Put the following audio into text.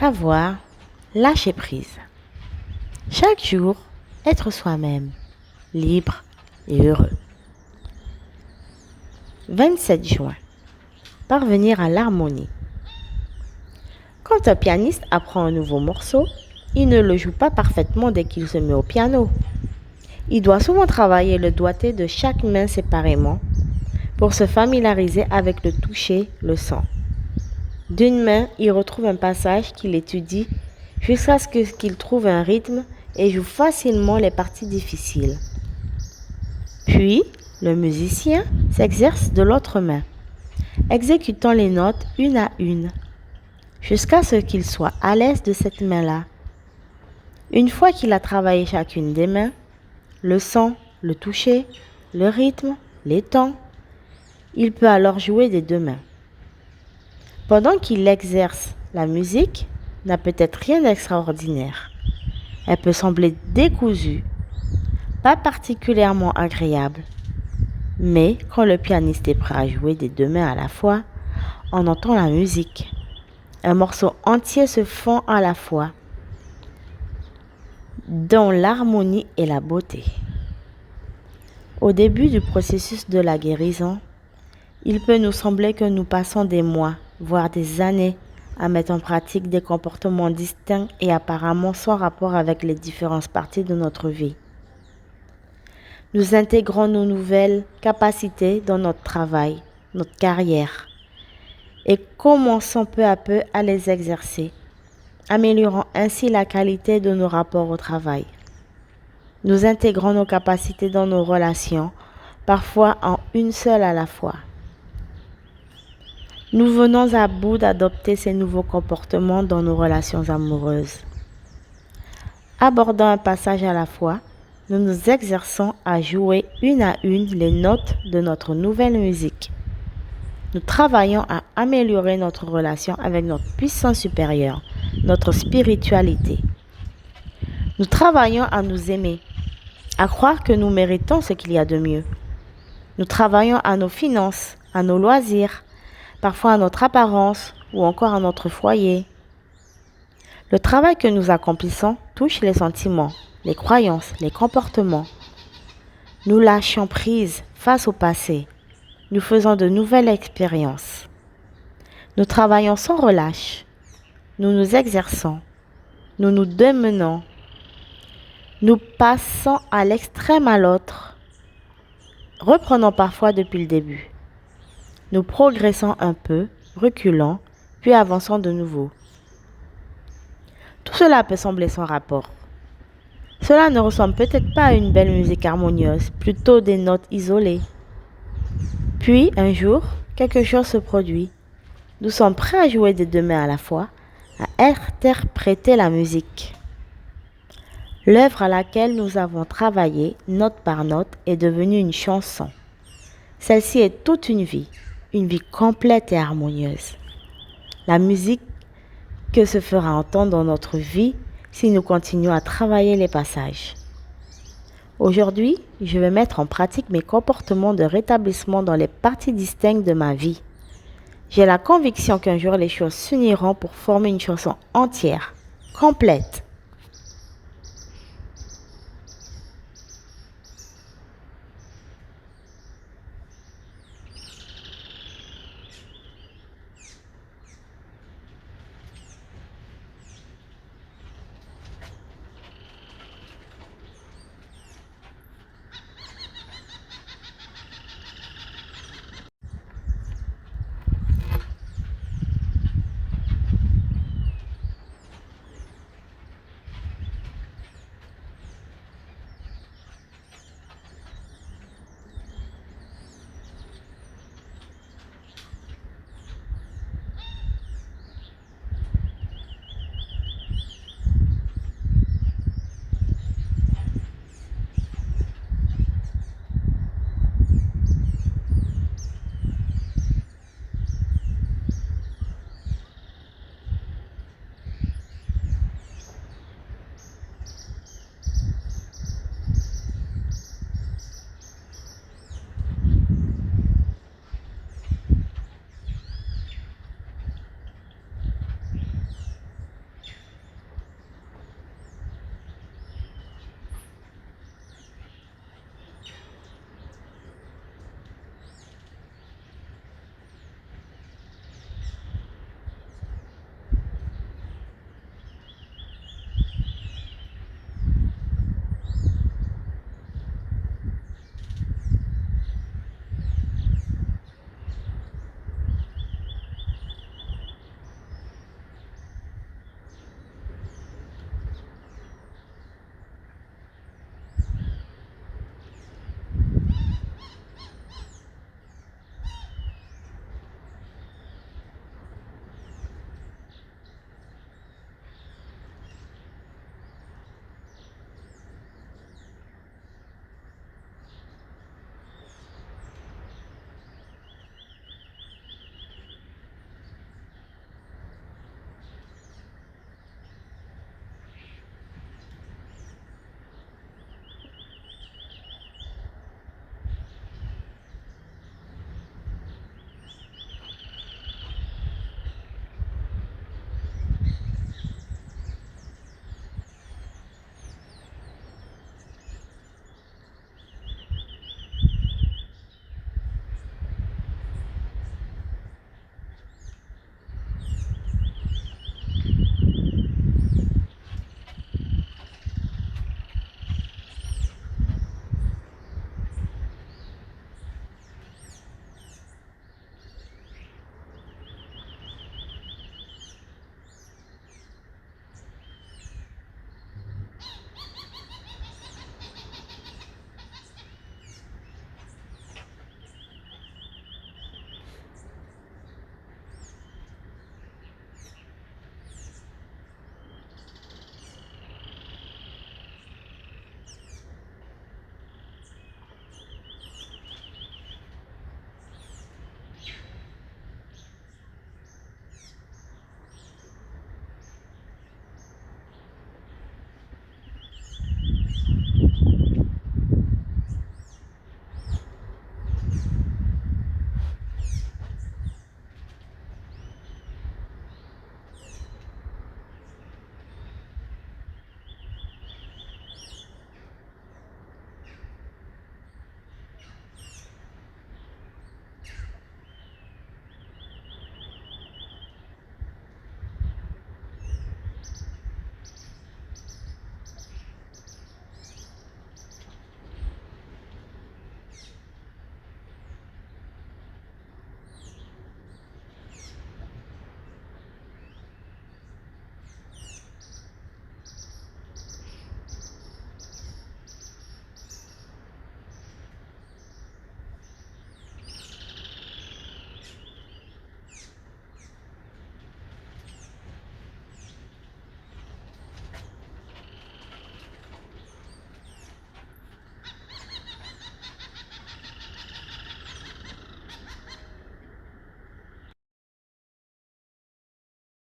Savoir lâcher prise. Chaque jour, être soi-même, libre et heureux. 27 juin. Parvenir à l'harmonie. Quand un pianiste apprend un nouveau morceau, il ne le joue pas parfaitement dès qu'il se met au piano. Il doit souvent travailler le doigté de chaque main séparément pour se familiariser avec le toucher, le son. D'une main, il retrouve un passage qu'il étudie jusqu'à ce qu'il trouve un rythme et joue facilement les parties difficiles. Puis, le musicien s'exerce de l'autre main, exécutant les notes une à une, jusqu'à ce qu'il soit à l'aise de cette main-là. Une fois qu'il a travaillé chacune des mains, le son, le toucher, le rythme, les temps, il peut alors jouer des deux mains. Pendant qu'il exerce, la musique n'a peut-être rien d'extraordinaire. Elle peut sembler décousue, pas particulièrement agréable. Mais quand le pianiste est prêt à jouer des deux mains à la fois, on entend la musique. Un morceau entier se fond à la fois, dont l'harmonie et la beauté. Au début du processus de la guérison, il peut nous sembler que nous passons des mois, voire des années, à mettre en pratique des comportements distincts et apparemment sans rapport avec les différentes parties de notre vie. Nous intégrons nos nouvelles capacités dans notre travail, notre carrière, et commençons peu à peu à les exercer, améliorant ainsi la qualité de nos rapports au travail. Nous intégrons nos capacités dans nos relations, parfois en une seule à la fois. Nous venons à bout d'adopter ces nouveaux comportements dans nos relations amoureuses. Abordant un passage à la fois, nous nous exerçons à jouer une à une les notes de notre nouvelle musique. Nous travaillons à améliorer notre relation avec notre puissance supérieure, notre spiritualité. Nous travaillons à nous aimer, à croire que nous méritons ce qu'il y a de mieux. Nous travaillons à nos finances, à nos loisirs, parfois à notre apparence ou encore à notre foyer. Le travail que nous accomplissons touche les sentiments, les croyances, les comportements. Nous lâchons prise face au passé. Nous faisons de nouvelles expériences. Nous travaillons sans relâche. Nous nous exerçons. Nous nous démenons. Nous passons à l'extrême à l'autre. Reprenons parfois depuis le début. Nous progressons un peu, reculons, puis avançons de nouveau. Tout cela peut sembler sans rapport. Cela ne ressemble peut-être pas à une belle musique harmonieuse, plutôt des notes isolées. Puis, un jour, quelque chose se produit. Nous sommes prêts à jouer des deux mains à la fois, à interpréter la musique. L'œuvre à laquelle nous avons travaillé, note par note, est devenue une chanson. Celle-ci est toute une vie complète et harmonieuse. La musique que se fera entendre dans notre vie si nous continuons à travailler les passages. Aujourd'hui, je vais mettre en pratique mes comportements de rétablissement dans les parties distinctes de ma vie. J'ai la conviction qu'un jour les choses s'uniront pour former une chanson entière, complète.